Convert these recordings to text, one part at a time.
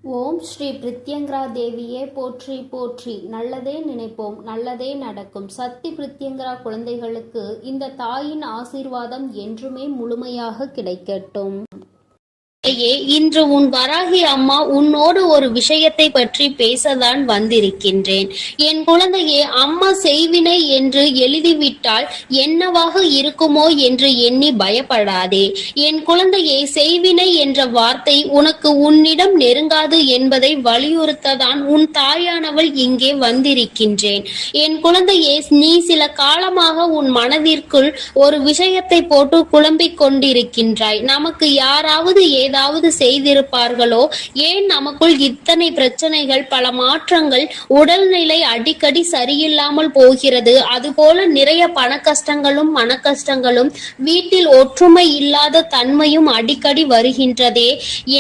ஓம் ஸ்ரீ பிரித்யங்கரா தேவியே போற்றி போற்றி. நல்லதே நினைப்போம், நல்லதே நடக்கும். சக்தி பிரித்யங்கரா குழந்தைகளுக்கு இந்த தாயின் ஆசீர்வாதம் என்றுமே முழுமையாக கிடைக்கட்டும். இன்று உன் வராகி அம்மா உன்னோடு ஒரு விஷயத்தை பற்றி பேசதான் வந்திருக்கின்றேன். என் குழந்தையே, அம்மா செய்வினை என்று எழுதிவிட்டால் என்னவாக இருக்குமோ என்று எண்ணி பயப்படாதே. என் குழந்தையே, செய்வினை என்ற வார்த்தை உனக்கு உன்னிடம் நெருங்காது என்பதை வலியுறுத்ததான் உன் தாயானவள் இங்கே வந்திருக்கின்றேன். என் குழந்தையே, நீ சில காலமாக உன் மனதிற்குள் ஒரு விஷயத்தை போட்டு குழம்பிக் கொண்டிருக்கின்றாய். நமக்கு யாராவது ஏதாவது செய்திருப்பார்களோ, ஏன் நமக்குள் இத்தனை பிரச்சனைகள், பல மாற்றங்கள், உடல்நிலை அடிக்கடி சரியில்லாமல் போகிறது, அதுபோல நிறைய பண கஷ்டங்களும் மன கஷ்டங்களும், வீட்டில் ஒற்றுமை இல்லாத தன்மையும் அடிக்கடி வருகின்றதே,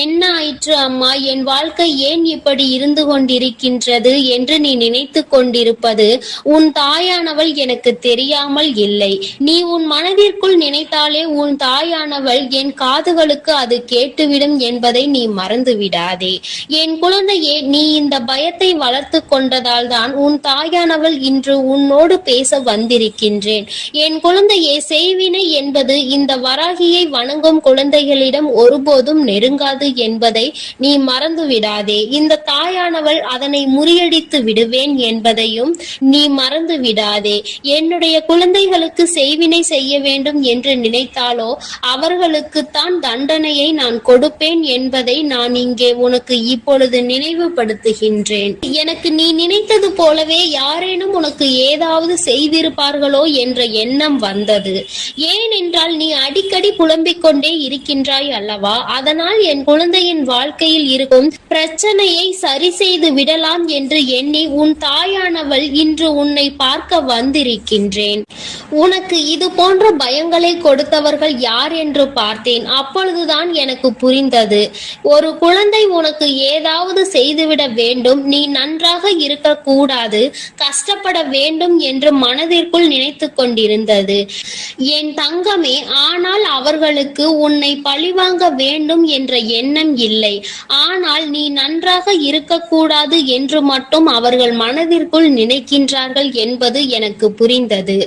என்ன ஆயிற்று அம்மா, என் வாழ்க்கை ஏன் இப்படி இருந்து கொண்டிருக்கின்றது என்று நீ நினைத்து கொண்டிருப்பது உன் தாயானவள் எனக்கு தெரியாமல் இல்லை. நீ உன் மனதிற்குள் நினைத்தாலே உன் தாயானவள் என் காதுகளுக்கு அது கேட்டுவிடும் என்பதை நீ மறந்து விடாதே. என் குழந்தையே, நீ இந்த பயத்தை வளர்த்து கொண்டதால் தான் உன் தாயானவள் இன்று உன்னோடு பேச வந்திருக்கின்றேன். என் குழந்தையே, செய்வினை என்பது இந்த வராகியை வணங்கும் குழந்தைகளிடம் ஒருபோதும் நெருங்காது என்பதை நீ மறந்து விடாதே. இந்த தாயானவள் அதனை முறியடித்து விடுவேன் என்பதையும் நீ மறந்து விடாதே. என்னுடைய குழந்தைகளுக்கு செய்வினை செய்ய வேண்டும் என்று நினைத்தாலோ அவர்களுக்குத்தான் தண்டனையை நான் கொடுப்பேன் என்பதை நான் இங்கே உனக்கு இப்பொழுது நினைவுபடுத்துகின்றேன். எனக்கு நீ நினைத்தது போலவே யாரேனும் உனக்கு ஏதாவது செய்திருப்பார்களோ என்ற எண்ணம் வந்தது. ஏனென்றால் நீ அடிக்கடி புலம்பிக் கொண்டே இருக்கின்றாய் அல்லவா? அதனால் என் குழந்தையின் வாழ்க்கையில் இருக்கும் பிரச்சனையை சரி செய்து விடலாம் என்று எண்ணி உன் தாயானவள் இன்று உன்னை பார்க்க வந்திருக்கின்றேன். உனக்கு இது போன்ற பயங்களை கொடுத்தவர்கள் யார் என்று பார்த்தேன். அப்பொழுதுதான் எனக்கு புரிந்தது, ஒரு குழந்தை உனக்கு ஏதாவது செய்துவிட வேண்டும், நீ நன்றாக இருக்கக்கூடாது, கஷ்டப்பட வேண்டும் என்று மனதிற்குள் நினைத்து கொண்டிருந்தது என் தங்கமே. ஆனால் அவர்களுக்கு உன்னை பழிவாங்க வேண்டும் என்ற எண்ணம் இல்லை. ஆனால் நீ நன்றாக இருக்கக்கூடாது என்று மட்டும் அவர்கள் மனதிற்குள் நினைக்கின்றார்கள் என்பது எனக்கு புரிந்தது.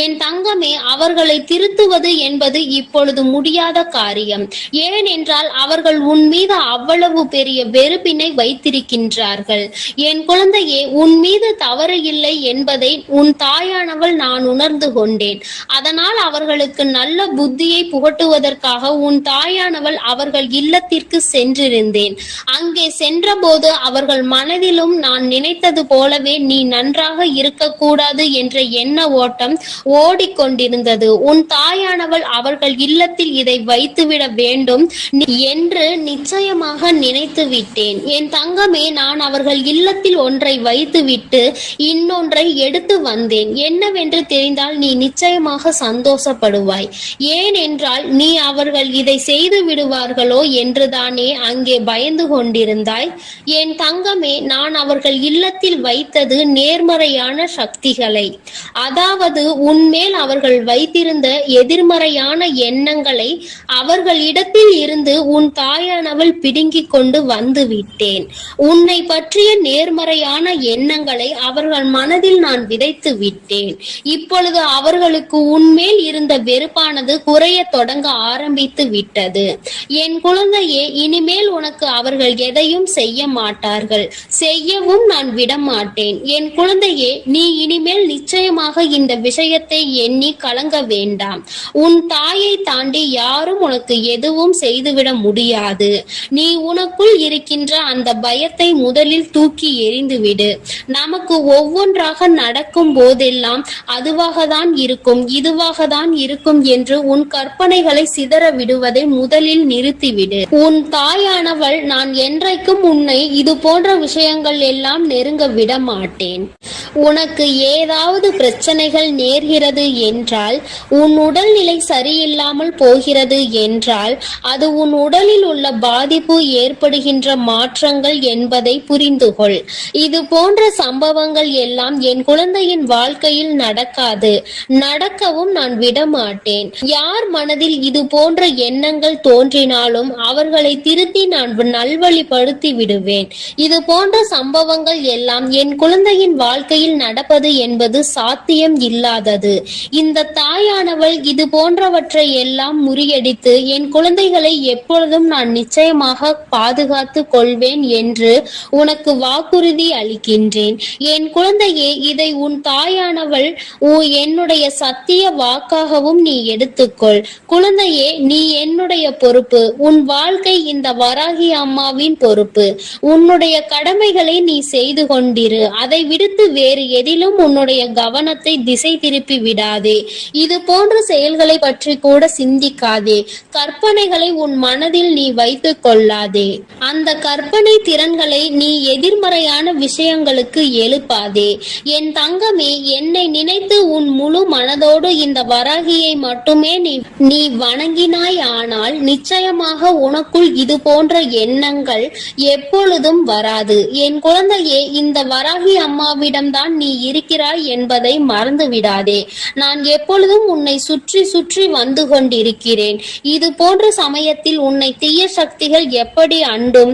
என் தங்கமே, அவர்களை திருத்துவது என்பது இப்பொழுது முடியாத காரியம். ஏனென்றால் அவர்கள் உன் மீது அவ்வளவு பெரிய வெறுப்பினை வைத்திருக்கின்றார்கள். என் குழந்தையே, உன் மீது தவறு இல்லை என்பதை உன் தாயானவள் நான் உணர்ந்து கொண்டேன். அதனால் அவர்களுக்கு நல்ல புத்தியை புகட்டுவதற்காக உன் தாயானவள் அவர்கள் இல்லத்திற்கு சென்றிருந்தேன். அங்கே சென்றபோது அவர்கள் மனதிலும் நான் நினைத்தது போலவே நீ நன்றாக இருக்கக்கூடாது என்ற எண்ண ஓட்டம் ஓடிக்கொண்டிருந்தது. உன் தாயானவள் அவர்கள் இல்லத்தில் இதை வைத்துவிட வேண்டும் என்று நிச்சயமாக நினைத்து விட்டேன். என் தங்கமே, நான் அவர்கள் இல்லத்தில் ஒன்றை வைத்துவிட்டு இன்னொன்றை எடுத்து வந்தேன். என்னவென்று தெரிந்தால் நீ நிச்சயமாக சந்தோஷப்படுவாய். ஏனென்றால் நீ அவர்கள் இதை செய்து விடுவார்களோ என்றுதானே அங்கே பயந்து கொண்டிருந்தாய். என் தங்கமே, நான் அவர்கள் இல்லத்தில் வைத்தது நேர்மறையான சக்திகளை, அதாவது உன்மேல் அவர்கள் வைத்திருந்த எதிர்மறையான எண்ணங்களை அவர்களிடத்தில் இருந்து உன் தாயானவள் பிடுங்கிக் கொண்டு வந்து விட்டேன். உன்னை பற்றிய நேர்மறையான எண்ணங்களை அவர்கள் மனதில் நான் விதைத்து விட்டேன். இப்பொழுது அவர்களுக்கு உன்மேல் இருந்த வெறுப்பானது குறைய தொடங்க ஆரம்பித்து விட்டது. என் குழந்தையே, இனிமேல் உனக்கு அவர்கள் எதையும் செய்ய மாட்டார்கள், செய்யவும் நான் விடமாட்டேன். என் குழந்தையே, நீ இனிமேல் நிச்சயமாக இந்த விஷயத்தை எண்ணி கலங்க வேண்டாம். உன் தாயை தாண்டி யாரும் உனக்கு எதுவும் செய்துவிட முடியாது. நீ உனக்குள் இருக்கின்ற அந்த பயத்தை முதலில் தூக்கி எறிந்துவிடு. நமக்கு ஒவ்வொன்றாக நடக்கும் போதெல்லாம் அதுவாக தான் இருக்கும், இதுவாக தான் இருக்கும் என்று உன் கற்பனைகளை சிதற விடுவதை முதலில் நிறுத்திவிடு. உன் தாயானவள் நான் என்றைக்கும் உன்னை இது போன்ற விஷயங்கள் எல்லாம் நெருங்க விட மாட்டேன். உனக்கு ஏதாவது பிரச்சனைகள் நேர்கிறது என்றால், உன் உடல்நிலை சரியில்லாமல் போகிறது என்றால், அது உன் உடலில் உள்ள பாதிப்பு ஏற்படுகின்ற மாற்றங்கள் என்பதை புரிந்து கொள். இது போன்ற சம்பவங்கள் எல்லாம் என் குழந்தையின் வாழ்க்கையில் நடக்காது, நடக்கவும் நான் விடமாட்டேன். யார் மனதில் இது போன்ற எண்ணங்கள் தோன்றினாலும் அவர்களை திருத்தி நான் நல்வழிப்படுத்தி விடுவேன். இது போன்ற சம்பவங்கள் எல்லாம் என் குழந்தையின் வாழ்க்கையில் நடப்பது என்பது சாத்தியம் இல்லாதது. இந்த தாயானவள் இது போன்றவற்றை எல்லாம் முறியடித்து என் குழந்தைகளை எப்பொழுதும் நான் நிச்சயமாக பாதுகாத்து கொள்வேன் என்று உனக்கு வாக்குறுதி அளிக்கின்றேன். என் குழந்தையே, இதை உன் தாயானவள் என்னுடைய சத்திய வாக்காகவும் நீ எடுத்துக்கொள். குழந்தையே, நீ என்னுடைய பொறுப்பு. உன் வாழ்க்கை இந்த வராகி அம்மாவின் பொறுப்பு. உன்னுடைய கடமைகளை நீ செய்து கொண்டிரு. அதை விடுத்து வேறு எதிலும் உன்னுடைய கவனத்தை திசை திருப்பி விடாதே. இது போன்ற செயல்களை பற்றி கூட சிந்திக்காதே. கற்பனைகளை உன் மனதில் நீ வைத்துக் கொள்ளாதே. அந்த கற்பனை திறன்களை நீ எதிர்மறையான விஷயங்களுக்கு எழுப்பாதே. என் தங்கமே, என்னை நினைத்து உன் முழு மனதோடு இந்த வராகியை மட்டுமே நீ வணங்கினாய். ஆனால் நிச்சயமாக உனக்குள் இது போன்ற எண்ணங்கள் எப்பொழுதும் வராது. என் குழந்தையே, இந்த வராகி அம்மாவிடம்தான் நீ இருக்கிறாய் என்பதை மறந்து விடாதே. நான் எப்பொழுதும் உன்னை சுற்றி சுற்றி வந்து கொண்டிருக்கிறேன். இது போன்ற சமயத்தில் உன்னை தீய சக்திகள் எப்படி அண்டும்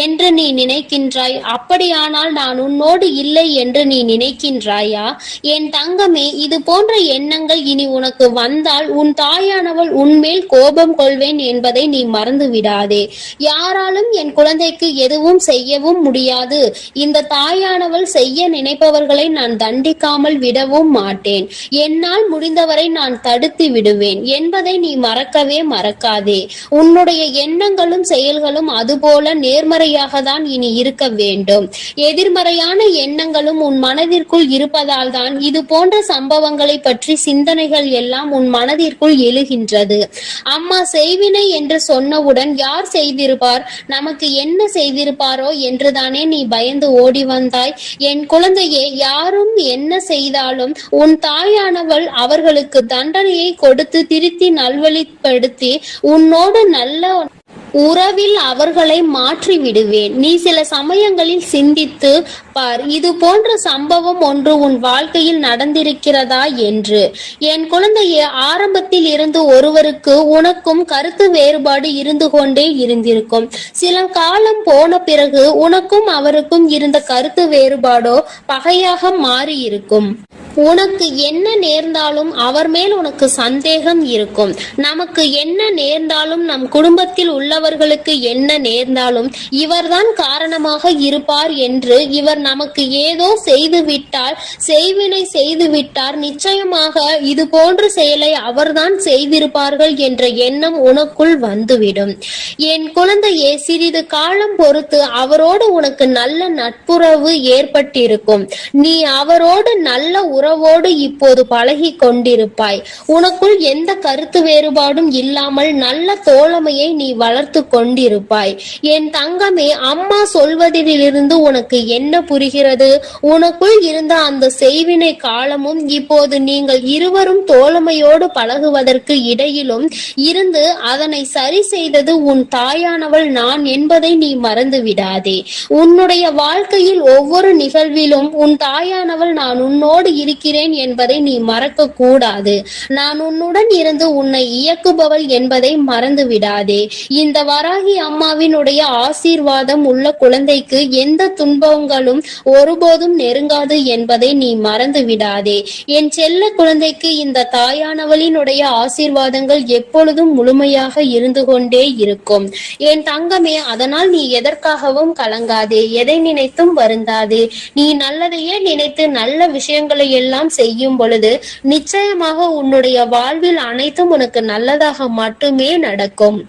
என்று நீ நினைக்கின்றாய். அப்படியானால் நான் உன்னோடு இல்லை என்று நீ நினைக்கின்றாயா? என் தங்கமே, இது போன்ற எண்ணங்கள் இனி உனக்கு வந்தால் உன் தாயானவள் உன்மேல் கோபம் கொள்வேன் என்பதை நீ மறந்து விடாதே. யாராலும் என் குழந்தைக்கு எதுவும் செய்யவும் முடியாது. இந்த தாயானவள் செய்ய நினைப்பவர்களை நான் தண்டிக்காமல் விடவும் மாட்டேன். என்னால் முடிந்தவரை நான் தடுத்து விடுவேன் என்பதை நீ மறக்கவே மறக்காதே. உன்னுடைய எண்ணங்களும் செயல்களும் அதுபோல நேர்மறையாக தான் இனி இருக்க வேண்டும். எதிர்மறையான எண்ணங்களும் உன் மனதிற்குள் இருப்பதால் தான் இது போன்ற சம்பவங்களை பற்றி சிந்தனைகள் எல்லாம் உன் மனதிற்குள் எழுகின்றது. அம்மா செய்வினை என்று சொன்னவுடன் யார் செய்திருப்பார், நமக்கு என்ன செய்திருப்பாரோ என்றுதானே நீ பயந்து ஓடி வந்தாய். என் குழந்தையே, யாரும் என்ன செய்தாலும் உன் தாயானவள் அவர்களுக்கு தண்டனையை கொடுத்து திருத்தி நல்வழிப்படுத்தி உன்னோடு நல்ல உறவில் அவர்களை மாற்றி விடுவேன். நீ சில சமயங்களில் சிந்தித்து பார், இது போன்ற சம்பவம் ஒன்று உன் வாழ்க்கையில் நடந்திருக்கிறதா என்று. என் குழந்தையே, ஆரம்பத்தில் இருந்து ஒருவருக்கு உனக்கும் கருத்து வேறுபாடு இருந்து கொண்டே இருந்திருக்கும். சில காலம் போன பிறகு உனக்கும் அவருக்கும் இருந்த கருத்து வேறுபாடோ பகையாக மாறி இருக்கும். உனக்கு என்ன நேர்ந்தாலும் அவர் மேல் உனக்கு சந்தேகம் இருக்கும். நமக்கு என்ன நேர்ந்தாலும், நம் குடும்பத்தில் உள்ளவர்களுக்கு என்ன நேர்ந்தாலும் இவர்தான் காரணமாக இருப்பார் என்று, இவர் நமக்கு ஏதோ செய்து விட்டால், செய்வினை செய்து விட்டார், நிச்சயமாக இது போன்ற செயலை அவர்தான் செய்திருப்பார்கள் என்ற எண்ணம் உனக்குள் வந்துவிடும். என் குழந்தையே, சிறிது காலம் பொறுத்து அவரோடு உனக்கு நல்ல நட்புறவு ஏற்பட்டிருக்கும். நீ அவரோடு நல்ல உறவோடு இப்போது பழகி கொண்டிருப்பாய். உனக்குள் எந்த கருத்து வேறுபாடும் இல்லாமல் நல்ல தோழமையை நீ வளர்த்து கொண்டிருப்பாய். என் தங்கமே, அம்மா சொல்வதிலிருந்து உனக்கு என்ன புரிகிறது? உனக்குள் இருந்த அந்த செய்வினை காலமும் இப்போது நீங்கள் இருவரும் தோழமையோடு பழகுவதற்கு இடையிலும் இருந்து அதனை சரி செய்தது உன் தாயானவள் நான் என்பதை நீ மறந்து விடாதே. உன்னுடைய வாழ்க்கையில் ஒவ்வொரு நிகழ்விலும் உன் தாயானவள் நான் உன்னோடு இருக்கிறேன் என்பதை நீ மறக்க கூடாது. நான் உன்னுடன் இருந்து உன்னை இயக்குபவள் என்பதை மறந்து விடாதே. இந்த வராகி அம்மாவினுடைய ஆசீர்வாதம் உள்ள குழந்தைக்கு எந்த துன்பங்களும் ஒருபோதும் நெருங்காது என்பதை நீ மறந்து விடாதே. என் செல்ல குழந்தைக்கு இந்த தாயானவளினுடைய ஆசீர்வாதங்கள் எப்பொழுதும் முழுமையாக இருந்து கொண்டே இருக்கும். என் தங்கமே, அதனால் நீ எதற்காகவும் கலங்காதே, எதை நினைத்தும் வருந்தாதே. நீ நல்லதையே நினைத்து நல்ல விஷயங்களை எல்லாம் செய்யும் பொழுது நிச்சயமாக உன்னுடைய வாழ்வில் அனைத்தும் உனக்கு நல்லதாக மட்டுமே நடக்கும்.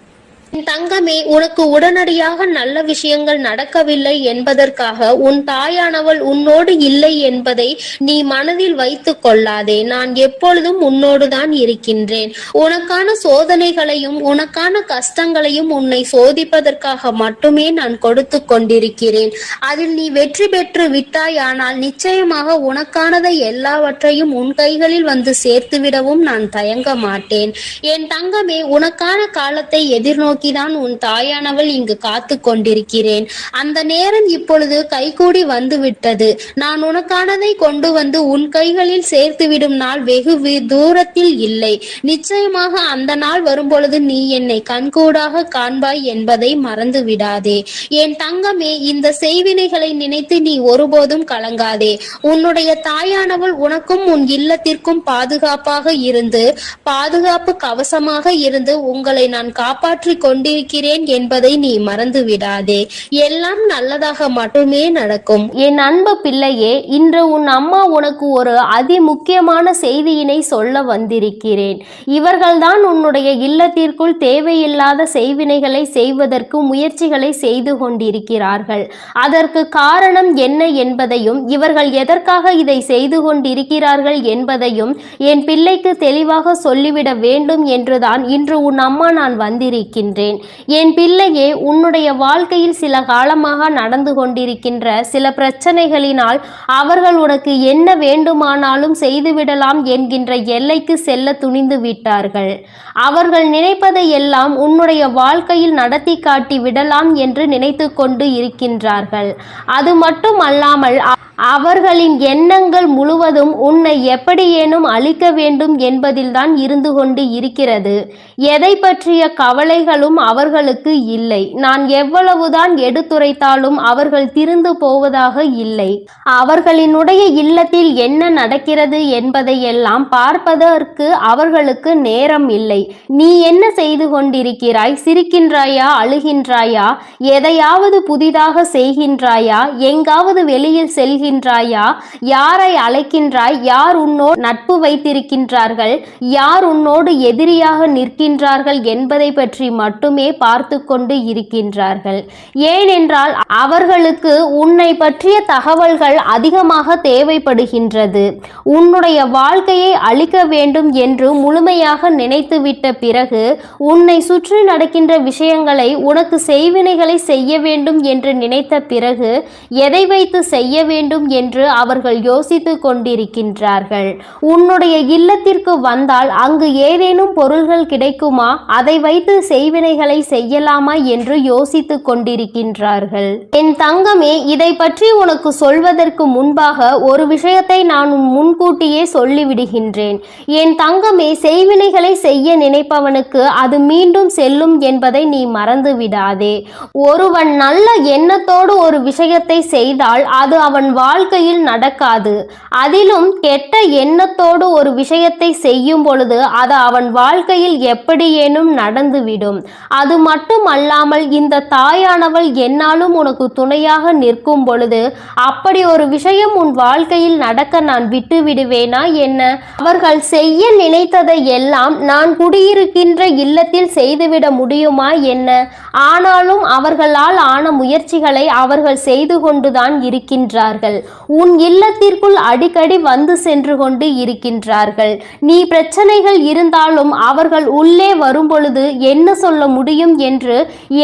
தங்கமே, உனக்கு உடனடியாக நல்ல விஷயங்கள் நடக்கவில்லை என்பதற்காக உன் தாயானவள் உன்னோடு இல்லை என்பதை நீ மனதில் வைத்துக் கொள்ளாதே. நான் எப்பொழுதும் உன்னோடுதான் இருக்கின்றேன். உனக்கான சோதனைகளையும் உனக்கான கஷ்டங்களையும் உன்னை சோதிப்பதற்காக மட்டுமே நான் கொடுத்து கொண்டிருக்கிறேன். அதில் நீ வெற்றி பெற்று விட்டாயானால் நிச்சயமாக உனக்கானதை எல்லாவற்றையும் உன் கைகளில் வந்து சேர்த்துவிடவும் நான் தயங்க மாட்டேன். என் தங்கமே, உனக்கான காலத்தை எதிர்நோக்கி நோக்கிதான் உன் தாயானவள் இங்கு காத்து கொண்டிருக்கிறேன். அந்த நேரம் இப்பொழுது கைகூடி வந்து விட்டது. நான் உனக்கானதை கொண்டு வந்து உன் கைகளில் சேர்த்துவிடும் நாள் வெகு தூரத்தில் இல்லை. நிச்சயமாக அந்த நாள் வரும்பொழுது நீ என்னை கண்கூடாக காண்பாய் என்பதை மறந்து விடாதே. என் தங்கமே, இந்த செய்வினைகளை நினைத்து நீ ஒருபோதும் கலங்காதே. உன்னுடைய தாயானவள் உனக்கும் உன் இல்லத்திற்கும் பாதுகாப்பாக இருந்து, பாதுகாப்பு கவசமாக இருந்து உங்களை நான் காப்பாற்றி கொண்டிருக்கிறேன் என்பதை நீ மறந்து விடாதே. எல்லாம் நல்லதாக மட்டுமே நடக்கும். என் அன்பு பிள்ளையே, இன்று உன் அம்மா உனக்கு ஒரு அதி முக்கியமான செய்தியினை சொல்ல வந்திருக்கிறேன். இவர்கள்தான் உன்னுடைய இல்லத்திற்குள் தேவையில்லாத செய்வினைகளை செய்வதற்கு முயற்சிகளை செய்து கொண்டிருக்கிறார்கள். அதற்கு காரணம் என்ன என்பதையும் இவர்கள் எதற்காக இதை செய்து கொண்டிருக்கிறார்கள் என்பதையும் என் பிள்ளைக்கு தெளிவாக சொல்லிவிட வேண்டும் என்றுதான் இன்று உன் அம்மா நான் வந்திருக்கின்றேன். என் பிள்ளையே, உன்னுடைய வாழ்க்கையில் சில காலமாக நடந்து கொண்டிருக்கின்ற சில பிரச்சனைகளினால் அவர்கள் உனக்கு என்ன வேண்டுமானாலும் செய்துவிடலாம் என்கின்ற எல்லைக்கு செல்ல துணிந்து விட்டார்கள். அவர்கள் நினைப்பதை எல்லாம் உன்னுடைய வாழ்க்கையில் நடத்தி காட்டி விடலாம் என்று நினைத்து கொண்டு இருக்கின்றார்கள். அது மட்டும் அல்லாமல் அவர்களின் எண்ணங்கள் முழுவதும் உன்னை எப்படியேனும் அழிக்க வேண்டும் என்பதில்தான் இருந்து கொண்டு இருக்கிறது. எதை பற்றிய கவலைகளும் அவர்களுக்கு இல்லை. நான் எவ்வளவுதான் எடுத்துரைத்தாலும் அவர்கள் திருந்து போவதாக இல்லை. அவர்களினுடைய இல்லத்தில் என்ன நடக்கிறது என்பதை எல்லாம் பார்ப்பதற்கு அவர்களுக்கு நேரம் இல்லை. நீ என்ன செய்து கொண்டிருக்கிறாய்? சிரிக்கின்றாயா? அழுகின்றாயா? எதையாவது புதிதாக செய்கின்றாயா? எங்காவது வெளியில் செல்கின்றாயா? யாரை அழைக்கின்றாய்? யார் உன்னோடு நட்பு வைத்திருக்கின்றார்கள்? யார் உன்னோடு எதிரியாக நிற்கின்றார்கள் என்பதை பற்றி மட்டுமே பார்த்து கொண்டு இருக்கின்றார்கள். ஏனென்றால் அவர்களுக்கு உன்னை பற்றிய தகவல்கள் அதிகமாக தேவைப்படுகின்றது. உன்னுடைய வாழ்க்கையை அழிக்க வேண்டும் என்று முழுமையாக நினைத்துவிட்ட பிறகு உன்னை சுற்றி நடக்கின்ற விஷயங்களை, உனக்கு செய்வினைகளை செய்ய வேண்டும் என்று நினைத்த பிறகு எதை வைத்து செய்ய வேண்டும் என்று அவர்கள் யோசித்து கொண்டிருக்கின்றார்கள். உன்னுடைய இல்லத்திற்கு வந்தால் அங்கு ஏதேனும் பொருள்கள் கிடைக்குமா, அதை வைத்து செய்வினைகளை செய்யலாமா என்று யோசித்து கொண்டிருக்கின்றார்கள். என் தங்கமே, இதை பற்றி உனக்கு சொல்வதற்கு முன்பாக ஒரு விஷயத்தை நான் முன்கூட்டியே சொல்லிவிடுகின்றேன். என் தங்கமே, செய்வினைகளை செய்ய நினைப்பவனுக்கு அது மீண்டும் செல்லும் என்பதை நீ மறந்து விடாதே. ஒருவன் நல்ல எண்ணத்தோடு ஒரு விஷயத்தை செய்தால் அது அவன் வாழ்க்கையில் நடக்காது. அதிலும் கெட்ட எண்ணத்தோடு ஒரு விஷயத்தை செய்யும் பொழுது அது அவன் வாழ்க்கையில் எப்படியேனும் நடந்துவிடும். அது மட்டும் அல்லாமல் இந்த தாயானவள் என்னாலும் உனக்கு துணையாக நிற்கும் பொழுது அப்படி ஒரு விஷயம் உன் வாழ்க்கையில் நடக்க நான் விட்டு விடுவேனா என்ன? அவர்கள் செய்ய நினைத்ததை எல்லாம் நான் குடியிருக்கின்ற இல்லத்தில் செய்துவிட முடியுமா என்ன? ஆனாலும் அவர்களால் ஆன முயற்சிகளை அவர்கள் செய்து கொண்டுதான் இருக்கின்றார்கள். உன் இல்லத்திற்குள் அடிக்கடி வந்து சென்று கொண்டு இருக்கின்றார்கள். நீ பிரச்சனைகள் இருந்தாலும் அவர்கள் உள்ளே வரும்பொழுது என்ன சொல்ல முடியும் என்று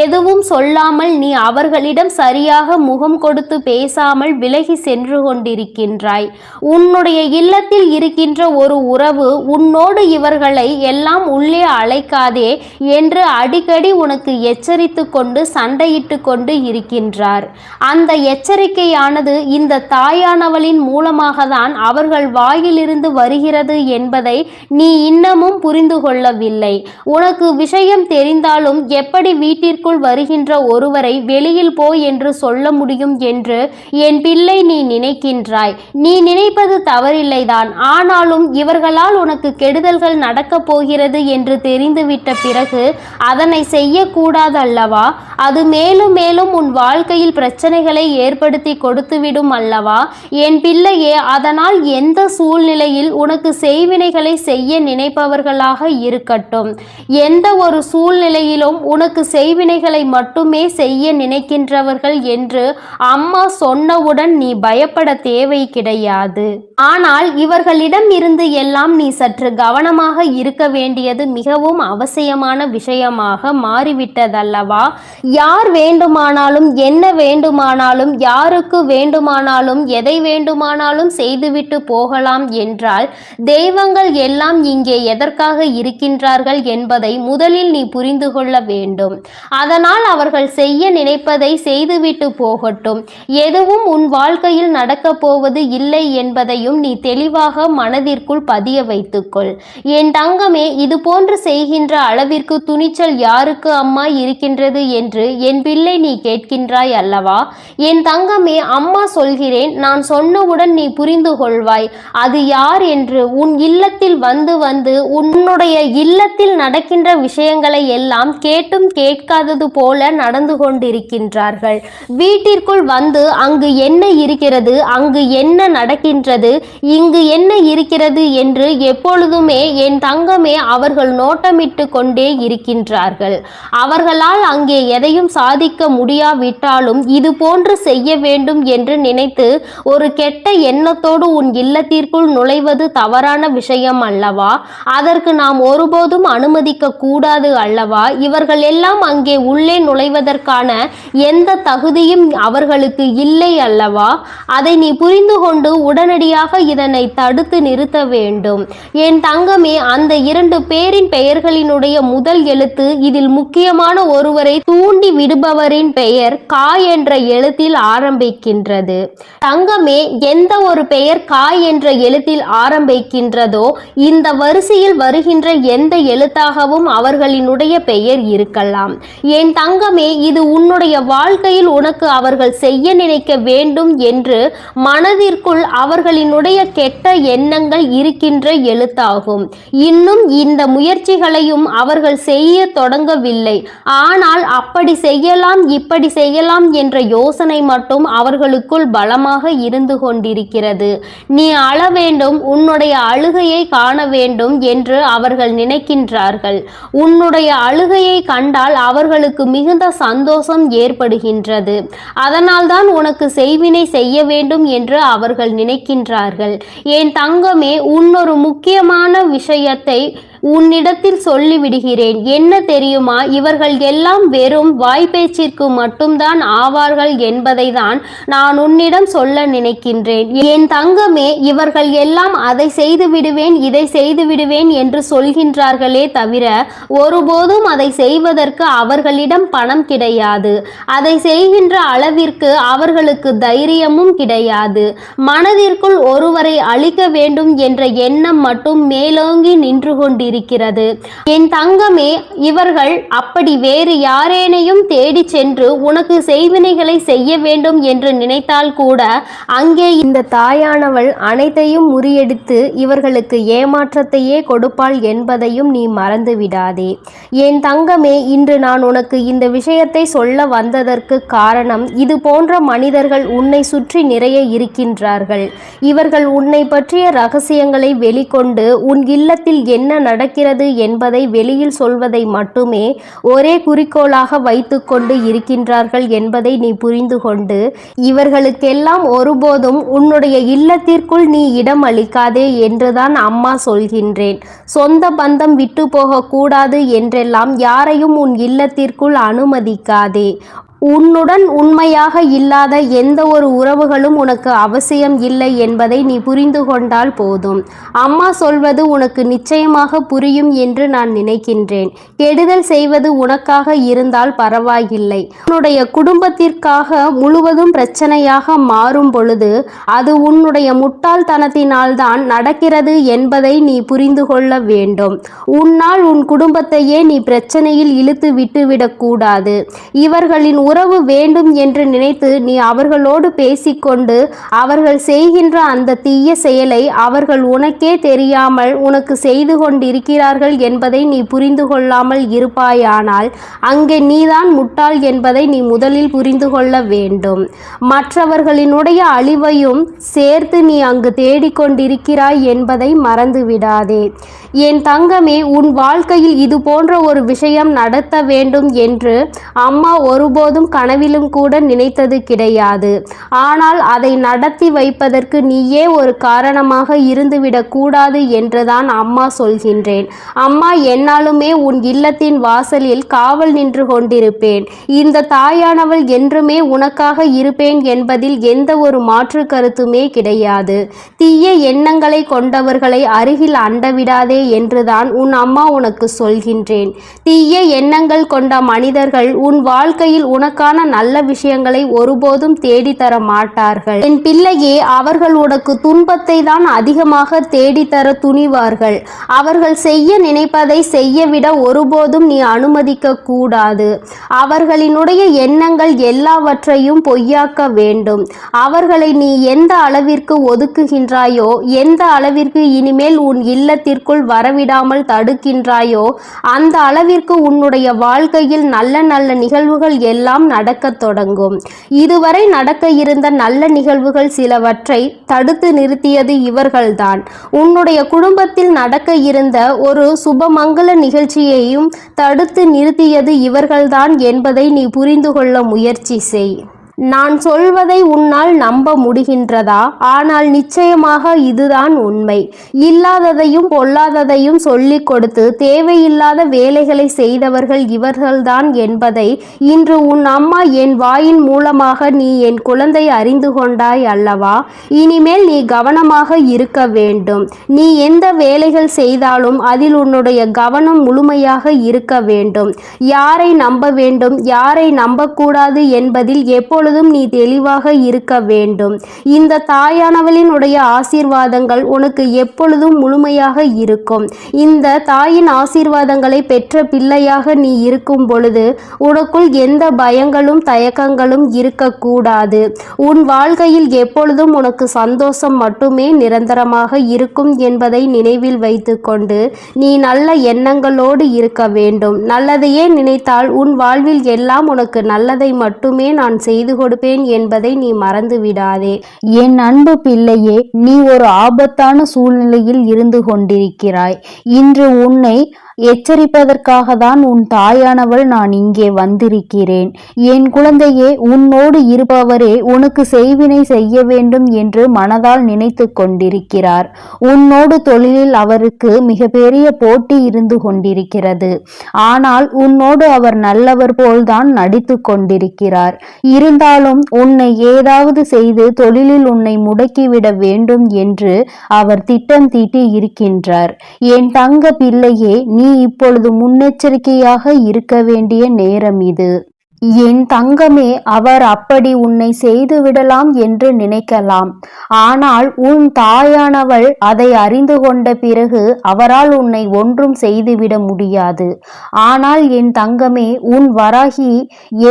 எதுவும் சொல்லாமல் நீ அவர்களிடம் சரியாக முகம் கொடுத்து பேசாமல் விலகி சென்று கொண்டிருக்கின்றாய். உன்னுடைய இல்லத்தில் இருக்கின்ற ஒரு உறவு உன்னோடு இவர்களை எல்லாம் உள்ளே அழைக்காதே என்று அடிக்கடி உனக்கு எச்சரித்து கொண்டு சண்டையிட்டு கொண்டு இருக்கின்றார். அந்த எச்சரிக்கையானது இந்த தாயானவளின் மூலமாக தான் அவர்கள் வாயிலிருந்து வருகிறது என்பதை நீ இன்னமும் புரிந்து கொள்ளவில்லை. உனக்கு விஷயம் தெரிந்தாலும் எப்படி வீட்டிற்குள் வருகின்ற ஒருவரை வெளியில் போ என்று சொல்ல முடியும் என்று என் பிள்ளை நீ நினைக்கின்றாய். நீ நினைப்பது தவறில்லைதான். ஆனாலும் இவர்களால் உனக்கு கெடுதல்கள் நடக்கப் போகிறது என்று தெரிந்துவிட்ட பிறகு அதனை செய்யக்கூடாதல்லவா? அது மேலும் மேலும் உன் வாழ்க்கையில் பிரச்சனைகளை ஏற்படுத்தி கொடுத்துவிடும் அல்லவா? என் பிள்ளையே, அதனால் எந்த சூழ்நிலையில் உனக்கு செய்வினைகளை செய்ய நினைப்பவர்களாக இருக்கட்டும், எந்த ஒரு சூழ்நிலையிலும் உனக்கு செய்வினைகளை மட்டுமே செய்ய நினைக்கின்றவர்கள் என்று அம்மா சொன்னவுடன் நீ பயப்பட தேவை கிடையாது. ஆனால் இவர்களிடம் இருந்து எல்லாம் நீ சற்று கவனமாக இருக்க வேண்டியது மிகவும் அவசியமான விஷயமாக மாறிவிட்டதல்லவா? யார் வேண்டுமானாலும் என்ன வேண்டுமானாலும் யாருக்கு வேண்டுமானாலும் வேண்டுமானாலும் எதை வேண்டுமானாலும் செய்துவிட்டு போகலாம் என்றால் தெய்வங்கள் எல்லாம் இங்கே எதற்காக இருக்கின்றார்கள் என்பதை முதலில் நீ புரிந்து கொள்ள வேண்டும். அதனால் அவர்கள் செய்ய நினைப்பதை செய்துவிட்டு போகட்டும். எதுவும் உன் வாழ்க்கையில் நடக்கப் போவது இல்லை என்பதையும் நீ தெளிவாக மனதிற்குள் பதிய வைத்துக்கொள். என் தங்கமே, இது போன்று செய்கின்ற அளவிற்கு துணிச்சல் யாருக்கு அம்மா இருக்கின்றது என்று என் பிள்ளை நீ கேட்கின்றாய் அல்லவா? என் தங்கமே, அம்மா சொல்கிறேன், நான் சொன்னவுடன் நீ புரிந்து கொள்வாய் அது யார் என்று. உன் இல்லத்தில் வந்து உன்னுடைய இல்லத்தில் நடக்கின்ற விஷயங்களை எல்லாம் கேட்டும் கேட்காதது போல நடந்து கொண்டிருக்கின்றார்கள். வீட்டிற்குள் வந்து அங்கு என்ன இருக்கிறது, அங்கு என்ன நடக்கின்றது, இங்கு என்ன இருக்கிறது என்று எப்பொழுதுமே என் தங்கமே அவர்கள் நோட்டமிட்டு கொண்டே இருக்கின்றார்கள். அவர்களால் அங்கே எதையும் சாதிக்க முடியாவிட்டாலும் இது போன்று செய்ய வேண்டும் என்று நினைத்து ஒரு கெட்ட எண்ணத்தோடு உன் இல்லத்திற்குள் நுழைவது தவறான விஷயம் அல்லவா? அதற்கு நாம் ஒருபோதும் அனுமதிக்க கூடாது அல்லவா? இவர்கள் எல்லாம் அங்கே உள்ளே நுழைவதற்கான எந்த தகுதியும் அவர்களுக்கு இல்லை அல்லவா? அதை நீ புரிந்து கொண்டு உடனடியாக இதனை தடுத்து நிறுத்த வேண்டும். என் தங்கமே, அந்த 2 பேரின் பெயர்களினுடைய முதல் எழுத்து இதில் முக்கியமான ஒருவரை தூண்டி விடுபவரின் பெயர் கா என்ற எழுத்தில் ஆரம்பிக்கின்றது. தங்கமே, எந்த ஒரு பெயர் கா என்ற எழுத்தில் ஆரம்பிக்கின்றதோ இந்த வரிசையில் வருகின்ற எந்த எழுத்தாகவும் அவர்களினுடைய பெயர் இருக்கலாம். என் தங்கமே, இது உன்னுடைய வாழ்க்கையில் உனக்கு அவர்கள் செய்ய நினைக்க வேண்டும் என்று மனதிற்குள் அவர்களினுடைய கெட்ட எண்ணங்கள் இருக்கின்ற எழுத்தாகும். இன்னும் இந்த முயற்சிகளையும் அவர்கள் செய்ய தொடங்கவில்லை. ஆனால் அப்படி செய்யலாம் இப்படி செய்யலாம் என்ற யோசனை மட்டும் அவர்களுக்குள் பலமாக இருந்து கொண்டிருக்கிறது. நீ அழ வேண்டும், உன்னுடைய அழுகையை காண வேண்டும் என்று அவர்கள் நினைக்கின்றார்கள். உன்னுடைய அழுகையை கண்டால் அவர்களுக்கு மிகுந்த சந்தோஷம் ஏற்படுகின்றது. அதனால்தான் உனக்கு செய்வினை செய்ய வேண்டும் என்று அவர்கள் நினைக்கின்றார்கள். என் தங்கமே, இன்னொரு முக்கியமான விஷயத்தை உன்னிடத்தில் சொல்லிவிடுகிறேன். என்ன தெரியுமா? இவர்கள் எல்லாம் வெறும் வாய்ப்பேச்சிற்கு மட்டும்தான் ஆவார்கள் என்பதை தான் நான் உன்னிடம் சொல்ல நினைக்கின்றேன். என் தங்கமே, இவர்கள் எல்லாம் அதை செய்து விடுவேன் இதை செய்து விடுவேன் என்று சொல்கின்றார்களே தவிர ஒருபோதும் அதை செய்வதற்கு அவர்களிடம் பணம் கிடையாது. அதை செய்கின்ற அளவிற்கு அவர்களுக்கு தைரியமும் கிடையாது. மனதிற்குள் ஒருவரை அழிக்க வேண்டும் என்ற எண்ணம் மட்டும் மேலோங்கி நின்று கொண்டிருக்கிறது. என் தங்கமே, இவர்கள் அப்படி வேறு யாரேனையும் தேடி சென்று உனக்கு செய்வினைகளை செய்ய வேண்டும் என்று நினைத்தால் கூட அங்கே இந்த தாயானவள் அனைத்தையும் முறியடித்து இவர்களுக்கு ஏமாற்றத்தையே கொடுப்பாள் என்பதையும் நீ மறந்து விடாதே. என் தங்கமே, இன்று நான் உனக்கு இந்த விஷயத்தை சொல்ல வந்ததற்கு காரணம், இது போன்ற மனிதர்கள் உன்னை சுற்றி நிறைய இருக்கின்றார்கள். இவர்கள் உன்னை பற்றிய ரகசியங்களை வெளிக்கொண்டு உன் இல்லத்தில் என்ன நடக்கிறது என்பதை வெளியில் சொல்வதை மட்டுமே ஒரே குறிக்கோளாக வைத்துக்கொண்டு இருக்கின்றார்கள் என்பதை நீ புரிந்து கொண்டு இவர்களுக்கெல்லாம் ஒருபோதும் உன்னுடைய இல்லத்திற்குள் நீ இடம் அளிக்காதே என்றுதான் அம்மா சொல்கின்றேன். சொந்த பந்தம் விட்டு போகக்கூடாது என்றெல்லாம் யாரையும் உன் இல்லத்திற்குள் அனுமதிக்காதே. உன்னுடன் உண்மையாக இல்லாத எந்த ஒரு உறவுகளும் உனக்கு அவசியம் இல்லை என்பதை நீ புரிந்து கொண்டால் போதும். அம்மா சொல்வது உனக்கு நிச்சயமாக புரியும் என்று நான் நினைக்கின்றேன். கெடுதல் செய்வது உனக்காக இருந்தால் பரவாயில்லை. உன்னுடைய குடும்பத்திற்காக முழுவதும் பிரச்சனையாக மாறும் பொழுது அது உன்னுடைய முட்டாள்தனத்தினால்தான் நடக்கிறது என்பதை நீ புரிந்து கொள்ள வேண்டும். உன்னால் உன் குடும்பத்தையே நீ பிரச்சனையில் இழுத்து விட்டுவிடக்கூடாது. இவர்களின் உறவு வேண்டும் என்று நினைத்து நீ அவர்களோடு பேசிக்கொண்டு அவர்கள் செய்கின்ற அந்த தீய செயலை அவர்கள் உனக்கே தெரியாமல் உனக்கு செய்து கொண்டிருக்கிறார்கள் என்பதை நீ புரிந்து கொள்ளாமல் இருப்பாயானால் அங்கே நீதான் முட்டாள் என்பதை நீ முதலில் புரிந்து கொள்ள வேண்டும். மற்றவர்களினுடைய அழிவையும் சேர்த்து நீ அங்கு தேடிக்கொண்டிருக்கிறாய் என்பதை மறந்து விடாதே. என் தங்கமே, உன் வாழ்க்கையில் இது போன்ற ஒரு விஷயம் நடத்த வேண்டும் என்று அம்மா ஒருபோதும் ஒருபோதும் கனவிலும் கூட நினைத்தது கிடையாது. ஆனால் அதை நடத்தி வைப்பதற்கு நீயே ஒரு காரணமாக இருந்துவிடக் கூடாது என்றுதான் அம்மா சொல்கின்றேன். அம்மா, என்னாலுமே உன் இல்லத்தின் வாசலில் காவல் நின்று கொண்டிருப்பேன். இந்த தாயானவள் என்றுமே உனக்காக இருப்பேன் என்பதில் எந்த ஒரு மாற்று கருத்துமே கிடையாது. தீய எண்ணங்களை கொண்டவர்களை அருகில் அண்டவிடாதே என்றுதான் உன் அம்மா உனக்கு சொல்கின்றேன். தீய எண்ணங்கள் கொண்ட மனிதர்கள் உன் வாழ்க்கையில் உனக்கான நல்ல விஷயங்களை ஒருபோதும் தேடித்தர மாட்டார்கள். என் பிள்ளையே, அவர்கள் உனக்கு துன்பத்தை தான் அதிகமாக தேடித்தர துணிவார்கள். அவர்கள் செய்ய நினைப்பதை செய்யவிட ஒருபோதும் நீ அனுமதிக்க கூடாது. அவர்களினுடைய எண்ணங்கள் எல்லாவற்றையும் பொய்யாக்க வேண்டும். அவர்களை நீ எந்த அளவிற்கு ஒதுக்குகின்றாயோ, எந்த அளவிற்கு இனிமேல் உன் இல்லத்திற்குள் வரவிடாமல் தடுக்கின்றாயோ, அந்த அளவிற்கு உன்னுடைய வாழ்க்கையில் நல்ல நல்ல நிகழ்வுகள் எல்லாம் நடக்கத் தொடங்கும். இதுவரை நடக்க இருந்த நல்ல நிகழ்வுகள் சிலவற்றை தடுத்து நிறுத்தியது இவர்கள்தான். உன்னுடைய குடும்பத்தில் நடக்க இருந்த ஒரு சுபமங்கல நிகழ்ச்சியையும் தடுத்து நிறுத்தியது இவர்கள்தான் என்பதை நீ புரிந்து கொள்ள முயற்சி செய். நான் சொல்வதை உன்னால் நம்ப முடிகின்றதா? ஆனால் நிச்சயமாக இதுதான் உண்மை. இல்லாததையும் பொல்லாததையும் சொல்லிக் கொடுத்து தேவையில்லாத வேலைகளை செய்தவர்கள் இவர்கள்தான் என்பதை இன்று உன் அம்மா என் வாயின் மூலமாக நீ என் குழந்தை அறிந்து கொண்டாய் அல்லவா? இனிமேல் நீ கவனமாக இருக்க வேண்டும். நீ எந்த வேலைகள் செய்தாலும் அதில் உன்னுடைய கவனம் முழுமையாக இருக்க வேண்டும். யாரை நம்ப வேண்டும், யாரை நம்பக்கூடாது என்பதில் எப்பொழுதும் நீ தெளிவாக இருக்க வேண்டும். இந்த தாயானவளினுடைய ஆசீர்வாதங்கள் உனக்கு எப்பொழுதும் முழுமையாக இருக்கும். இந்த தாயின் ஆசீர்வாதங்களை பெற்ற பிள்ளையாக நீ இருக்கும் பொழுது உனக்குள் எந்த பயங்களும் தயக்கங்களும் இருக்கக்கூடாது. உன் வாழ்க்கையில் எப்பொழுதும் உனக்கு சந்தோஷம் மட்டுமே நிரந்தரமாக இருக்கும் என்பதை நினைவில் வைத்துக்கொண்டு நீ நல்ல எண்ணங்களோடு இருக்க வேண்டும். நல்லதையே நினைத்தால் உன் வாழ்வில் எல்லாம் உனக்கு நல்லதை மட்டுமே நான் செய்து கொடுப்பேன் என்பதை நீ மறந்து விடாதே. என் அன்பு பிள்ளையே, நீ ஒரு ஆபத்தான சூழ்நிலையில் இருந்து கொண்டிருக்கிறாய். இன்று உன்னை எச்சரிப்பதற்காக தான் உன் தாயானவள் நான் இங்கே வந்திருக்கிறேன். என் குழந்தையே, உன்னோடு இருப்பவரே உனக்கு செய்வினை செய்ய வேண்டும் என்று மனதால் நினைத்து கொண்டிருக்கிறார். உன்னோடு தொழிலில் அவருக்கு மிகப்பெரிய போட்டி இருந்து கொண்டிருக்கிறது. ஆனால் உன்னோடு அவர் நல்லவர் போல்தான் நடித்து கொண்டிருக்கிறார். இருந்தாலும் உன்னை ஏதாவது செய்து தொழிலில் உன்னை முடக்கிவிட வேண்டும் என்று அவர் திட்டம் தீட்டி இருக்கின்றார். என் தங்க பிள்ளையே, நீ இப்பொழுது முன்னெச்சரிக்கையாக இருக்க வேண்டிய நேரம் இது. என் தங்கமே, அவர் அப்படி உன்னை செய்து விடலாம் என்று நினைக்கலாம். ஆனால் உன் தாயானவள் அதை அறிந்து கொண்ட பிறகு அவரால் உன்னை ஒன்றும் செய்துவிட முடியாது. ஆனால் என் தங்கமே, உன் வராகி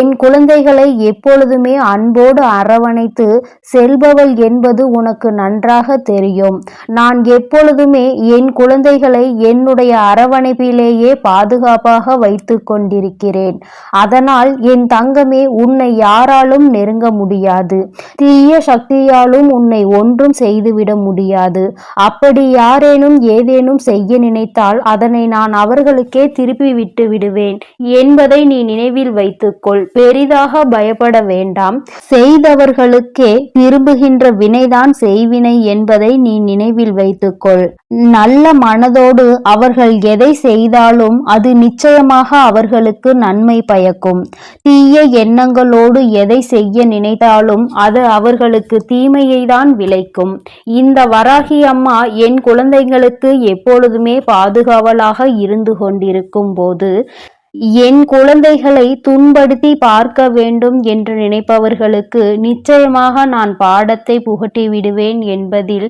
என் குழந்தைகளை எப்பொழுதுமே அன்போடு அரவணைத்து செல்பவள் என்பது உனக்கு நன்றாக தெரியும். நான் எப்பொழுதுமே என் குழந்தைகளை என்னுடைய அரவணைப்பிலேயே பாதுகாப்பாக வைத்து கொண்டிருக்கிறேன். அதனால் என் தங்கமே, உன்னை யாராலும் நெருங்க முடியாது. தீய சக்தியாலும் உன்னை ஒன்றும் செய்துவிட முடியாது. அப்படி யாரேனும் ஏதேனும் செய்ய நினைத்தால் அதனை நான் அவர்களுக்கே திருப்பி விட்டு விடுவேன் என்பதை நீ நினைவில் வைத்துக்கொள். பெரிதாக பயப்பட வேண்டாம். செய்தவர்களுக்கே திரும்புகின்ற வினைதான் செய்வினை என்பதை நீ நினைவில் வைத்துக்கொள். நல்ல மனதோடு அவர்கள் எதை செய்தாலும் அது நிச்சயமாக அவர்களுக்கு நன்மை பயக்கும். தீய எண்ணங்களோடு எதை செய்ய நினைத்தாலும் அது அவர்களுக்கு தீமையை தான் விளைக்கும். இந்த வராகி அம்மா என் குழந்தைகளுக்கு எப்பொழுதுமே பாதுகாவலாக இருந்து கொண்டிருக்கும் போது என் குழந்தைகளை துன்படுத்தி பார்க்க வேண்டும் என்று நினைப்பவர்களுக்கு நிச்சயமாக நான் பாடத்தை புகட்டி விடுவேன் என்பதில்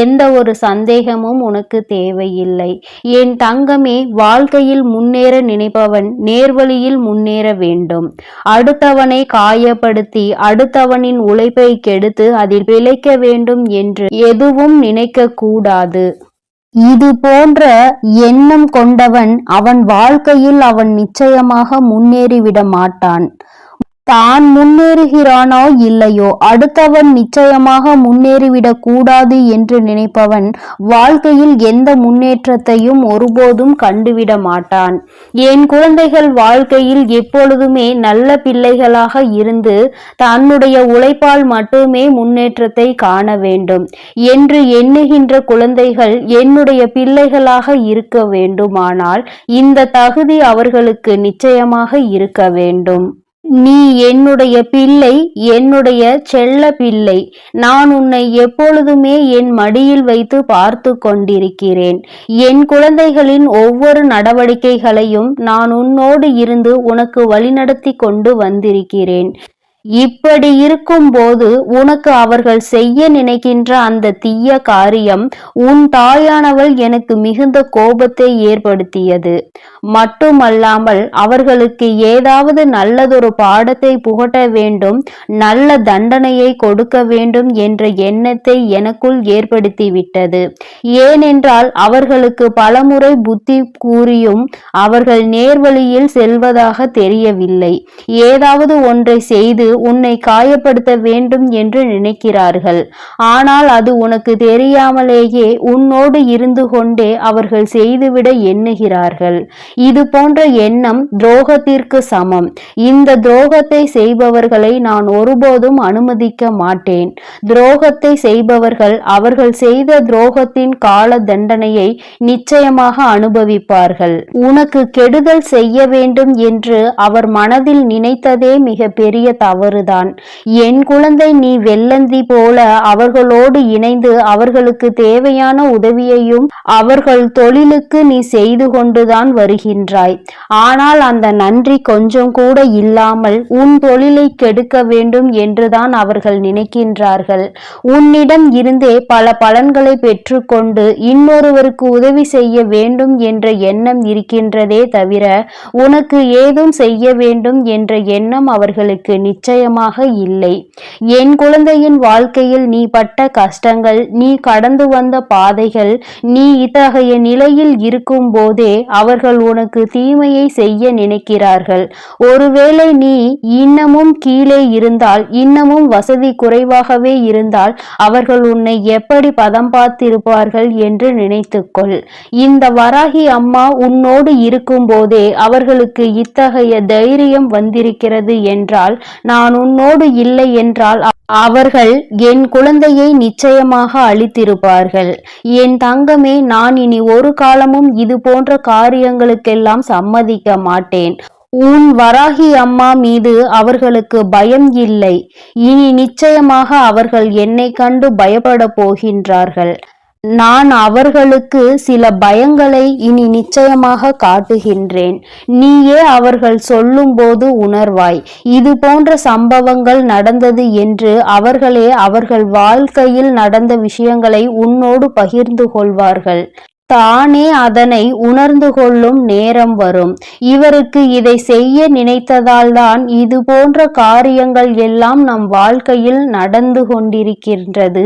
எந்த ஒரு சந்தேகமும் உனக்கு தேவையில்லை. என் தங்கமே, வாழ்க்கையில் முன்னேற நினைப்பவன் நேர்வழியில் முன்னேற வேண்டும். அடுத்தவனை காயப்படுத்தி அடுத்தவனின் உழைப்பை கெடுத்து அதில் பிழைக்க வேண்டும் என்று எதுவும் நினைக்க கூடாது. இது போன்ற எண்ணம் கொண்டவன் அவன் வாழ்க்கையில் அவன் நிச்சயமாக முன்னேறிவிட மாட்டான். தான் முன்னேறுகிறானோ இல்லையோ அடுத்தவன் நிச்சயமாக முன்னேறிவிடக் கூடாது என்று நினைப்பவன் வாழ்க்கையில் எந்த முன்னேற்றத்தையும் ஒருபோதும் கண்டுவிட மாட்டான். என் குழந்தைகள் வாழ்க்கையில் எப்பொழுதுமே நல்ல பிள்ளைகளாக இருந்து தன்னுடைய உழைப்பால் மட்டுமே முன்னேற்றத்தை காண வேண்டும் என்று எண்ணுகின்ற குழந்தைகள் என்னுடைய பிள்ளைகளாக இருக்க வேண்டுமானால் இந்த தகுதி அவர்களுக்கு நிச்சயமாக இருக்க வேண்டும். நீ என்னுடைய பிள்ளை, என்னுடைய செல்ல பிள்ளை. நான் உன்னை எப்பொழுதுமே என் மடியில் வைத்து பார்த்து கொண்டிருக்கிறேன். என் குழந்தைகளின் ஒவ்வொரு நடவடிக்கைகளையும் நான் உன்னோடு இருந்து உனக்கு வழிநடத்தி கொண்டு வந்திருக்கிறேன். இப்படி இருக்கும்போது உனக்கு அவர்கள் செய்ய நினைக்கின்ற அந்த தீய காரியம் உன் தாயானவள் எனக்கு மிகுந்த கோபத்தை ஏற்படுத்தியது மட்டுமல்லாமல் அவர்களுக்கு ஏதாவது நல்லதொரு பாடத்தை புகட்ட வேண்டும், நல்ல தண்டனையை கொடுக்க வேண்டும் என்ற எண்ணத்தை எனக்குள் ஏற்படுத்திவிட்டது. ஏனென்றால் அவர்களுக்கு பலமுறை புத்தி கூறியும் அவர்கள் நேர்வழியில் செல்வதாக தெரியவில்லை. ஏதாவது ஒன்றை செய்து உன்னை காயப்படுத்த வேண்டும் என்று நினைக்கிறார்கள். ஆனால் அது உனக்கு தெரியாமலேயே உன்னோடு இருந்து கொண்டே அவர்கள் செய்துவிட எண்ணுகிறார்கள். இது போன்ற எண்ணம் துரோகத்திற்கு சமம். இந்த துரோகத்தை செய்பவர்களை நான் ஒருபோதும் அனுமதிக்க மாட்டேன். துரோகத்தை செய்பவர்கள் அவர்கள் செய்த துரோகத்தின் கால தண்டனையை நிச்சயமாக அனுபவிப்பார்கள். உனக்கு கெடுதல் செய்ய வேண்டும் என்று அவர் மனதில் நினைத்ததே மிக பெரிய தவறுதான். என் குழந்தை, நீ வெள்ளந்தி போல அவர்களோடு இணைந்து அவர்களுக்கு தேவையான உதவியையும் அவர்கள் தொழிலுக்கு நீ செய்து கொண்டுதான் வருகின்றாய். ஆனால் அந்த நன்றி கொஞ்சம் கூட இல்லாமல் உன் தொழிலை கெடுக்க வேண்டும் என்றுதான் அவர்கள் நினைக்கின்றார்கள். உன்னிடம் இருந்தே பல பலன்களை பெற்றுக்கொண்டு இன்னொருவருக்கு உதவி செய்ய வேண்டும் என்ற எண்ணம் இருக்கின்றதே தவிர உனக்கு ஏதும் செய்ய வேண்டும் என்ற எண்ணம் அவர்களுக்கு நிச்சயமாக இல்லை. என் குழந்தையின் வாழ்க்கையில் நீ பட்ட கஷ்டங்கள், நீ கடந்து வந்த பாதைகள், நீ இத்தகைய நிலையில் இருக்கும் போதே அவர்கள் உனக்கு தீமையை செய்ய நினைக்கிறார்கள். ஒருவேளை நீ இன்னமும் கீழே இருந்தால், இன்னமும் வசதி குறைவாகவே இருந்தால் அவர்கள் உன்னை எப்படி பதம் பார்த்திருப்பார்கள் என்று நினைத்துக்கொள். இந்த வராகி அம்மா உன்னோடு இருக்கும் போதே அவர்களுக்கு இத்தகைய தைரியம் வந்திருக்கிறது என்றால், நான் உன்னோடு இல்லை என்றால் அவர்கள் என் குழந்தையை நிச்சயமாக அழித்திருப்பார்கள். என் தங்கமே, நான் இனி ஒரு காலமும் இது போன்ற காரியங்களுக்கெல்லாம் சம்மதிக்க மாட்டேன். உன் வராகி அம்மா மீது அவர்களுக்கு பயம் இல்லை. இனி நிச்சயமாக அவர்கள் என்னை கண்டு பயப்பட போகின்றார்கள். நான் அவர்களுக்கு சில பயங்களை இனி நிச்சயமாக காட்டுகின்றேன். நீயே அவர்கள் சொல்லும் போது உணர்வாய். இது போன்ற சம்பவங்கள் நடந்தது என்று அவர்களே அவர்கள் வாழ்க்கையில் நடந்த விஷயங்களை உன்னோடு பகிர்ந்து கொள்வார்கள். தானே அதனை உணர்ந்து கொள்ளும் நேரம் வரும். இவருக்கு இதை செய்ய நினைத்ததால் தான் இது போன்ற காரியங்கள் எல்லாம் நம் வாழ்க்கையில் நடந்து கொண்டிருக்கின்றது.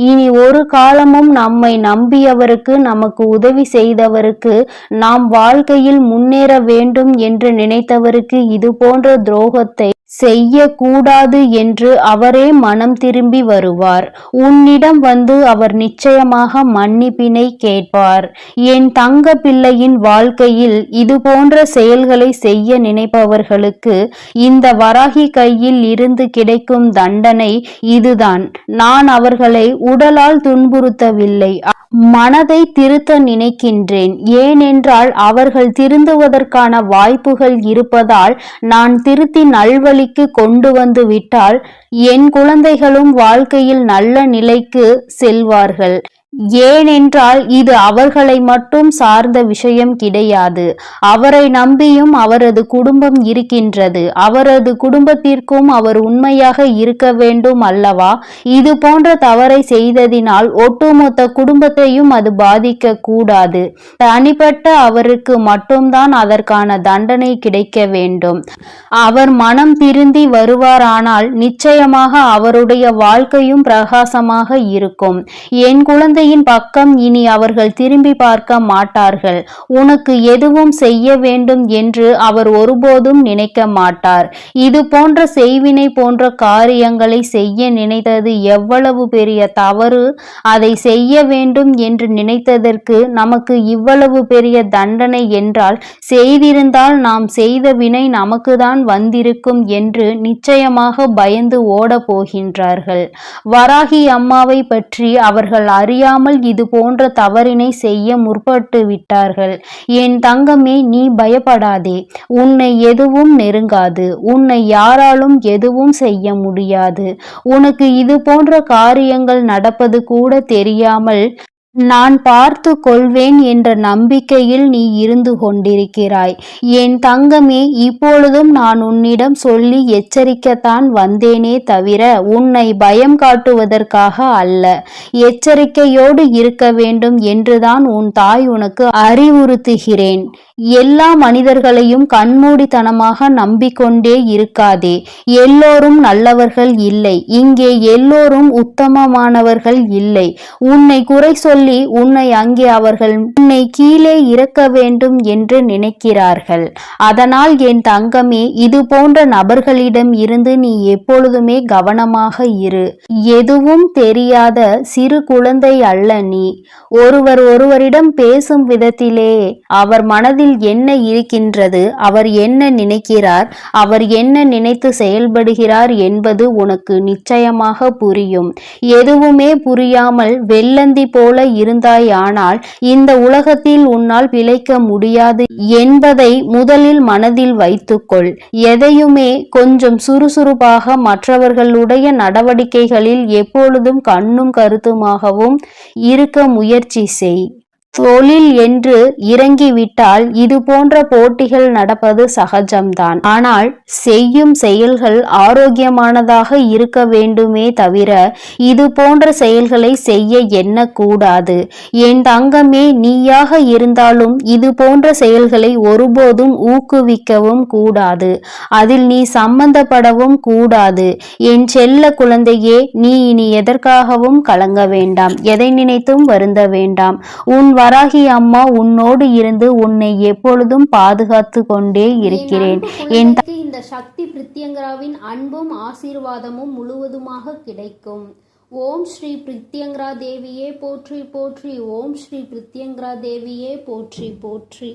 இனி ஒரு காலமும் நம்மை நம்பியவருக்கு, நமக்கு உதவி செய்தவருக்கு, நாம் வாழ்க்கையில் முன்னேற வேண்டும் என்று நினைத்தவருக்கு இது போன்ற துரோகத்தை செய்யக்கூடாது என்று அவரே மனம் திரும்பி வருவார். உன்னிடம் வந்து அவர் நிச்சயமாக மன்னிப்பினை கேட்பார். என் தங்க பிள்ளையின் வாழ்க்கையில் இது போன்ற செயல்களை செய்ய நினைப்பவர்களுக்கு இந்த வராகி கையில் இருந்து கிடைக்கும் தண்டனை இதுதான். நான் அவர்களை உடலால் துன்புறுத்தவில்லை, மனதை திருத்த நினைக்கின்றேன். ஏனென்றால் அவர்கள் திருந்துவதற்கான வாய்ப்புகள் இருப்பதால் நான் திருத்தி நல்வழிக்கு கொண்டு வந்து விட்டால் என் குழந்தைகளும் வாழ்க்கையில் நல்ல நிலைக்கு செல்வார்கள். ஏனென்றால் இது அவர்களை மட்டும் சார்ந்த விஷயம் கிடையாது. அவரை நம்பியும் அவரது குடும்பம் இருக்கின்றது. அவரது குடும்பத்திற்கும் அவர் உண்மையாக இருக்க வேண்டும் அல்லவா? இது போன்ற தவறை செய்ததினால் ஒட்டுமொத்த குடும்பத்தையும் அது பாதிக்க கூடாது. தனிப்பட்ட அவருக்கு மட்டும்தான் அதற்கான தண்டனை கிடைக்க வேண்டும். அவர் மனம் திருந்தி வருவாரானால் நிச்சயமாக அவருடைய வாழ்க்கையும் பிரகாசமாக இருக்கும். என் குழந்தை உன்னையின் பக்கம் இனி அவர்கள் திரும்பி பார்க்க மாட்டார்கள். உனக்கு எதுவும் செய்ய வேண்டும் என்று அவர் ஒருபோதும் நினைக்க மாட்டார். இது போன்ற செய்வினை போன்ற காரியங்களை செய்ய நினைத்தது எவ்வளவு பெரிய தவறு. அதை செய்ய வேண்டும் என்று நினைத்ததற்கு நமக்கு இவ்வளவு பெரிய தண்டனை என்றால், செய்திருந்தால் நாம் செய்த வினை நமக்குதான் வந்திருக்கும் என்று நிச்சயமாக பயந்து ஓட போகின்றார்கள். வராகி அம்மாவை பற்றி அவர்கள் அறியாமல் இது போன்ற தவறினை செய்ய முற்பட்டு விட்டார்கள். என் தங்கமே, நீ பயப்படாதே. உன்னை எதுவும் நெருங்காது. உன்னை யாராலும் எதுவும் செய்ய முடியாது. உனக்கு இது போன்ற காரியங்கள் நடப்பது கூட தெரியாமல் நான் பார்த்து கொள்வேன் என்ற நம்பிக்கையில் நீ இருந்து கொண்டிருக்கிறாய். என் தங்கமே, இப்பொழுதும் நான் உன்னிடம் சொல்லி எச்சரிக்கத்தான் வந்தேனே தவிர உன்னை பயம் காட்டுவதற்காக அல்ல. எச்சரிக்கையோடு இருக்க வேண்டும் என்றுதான் உன் தாய் உனக்கு அறிவுறுத்துகிறேன். எல்லா மனிதர்களையும் கண்மூடித்தனமாக நம்பிக்கொண்டே இருக்காதே. எல்லோரும் நல்லவர்கள் இல்லை. இங்கே எல்லோரும் உத்தமமானவர்கள் இல்லை. உன்னை குறை சொல்லி உன்னை அங்கே அவர்கள் உன்னை கீழே இறக்க வேண்டும் என்று நினைக்கிறார்கள். அதனால் என் தங்கமே, இது போன்ற நபர்களிடம் இருந்து நீ எப்பொழுதுமே கவனமாக இரு. எதுவும் தெரியாத சிறு குழந்தை அல்ல நீ. ஒருவரிடம் பேசும் விதத்திலே அவர் மனதில் என்ன இருக்கின்றது, அவர் என்ன நினைக்கிறார், அவர் என்ன நினைத்து செயல்படுகிறார் என்பது உனக்கு நிச்சயமாக புரியும். எதுவுமே புரியாமல் வெள்ளந்தி போல இருந்தாயானால் இந்த உலகத்தில் உன்னால் பிழைக்க முடியாது என்பதை முதலில் மனதில் வைத்துக்கொள். எதையுமே கொஞ்சம் சுறுசுறுப்பாக மற்றவர்களுடைய நடவடிக்கைகளில் எப்பொழுதும் கண்ணும் கருத்துமாகவும் இருக்க முயற்சி செய். தொழில் என்று இறங்கிவிட்டால் இது போன்ற போட்டிகள் நடப்பது சகஜம்தான். ஆனால் செய்யும் செயல்கள் ஆரோக்கியமானதாக இருக்க வேண்டுமே தவிர இது போன்ற செயல்களை செய்ய எண்ணக்கூடாது. என் தங்கமே, நீயாக இருந்தாலும் இது போன்ற செயல்களை ஒருபோதும் ஊக்குவிக்கவும் கூடாது. அதில் நீ சம்பந்தப்படவும் கூடாது. என் செல்ல குழந்தையே, நீ இனி எதற்காகவும் கலங்க வேண்டாம். எதை நினைத்தும் வருந்த வேண்டாம். உன் வராகி அம்மா உன்னோடு இருந்து உன்னை எப்பொழுதும் பாதுகாத்து கொண்டே இருக்கிறேன். இந்த சக்தி பிரித்யங்கராவின் அன்பும் ஆசீர்வாதமும் முழுவதுமாக கிடைக்கும். ஓம் ஸ்ரீ பிரித்யங்கரா தேவியே போற்றி போற்றி. ஓம் ஸ்ரீ பிரித்யங்கரா தேவியே போற்றி போற்றி.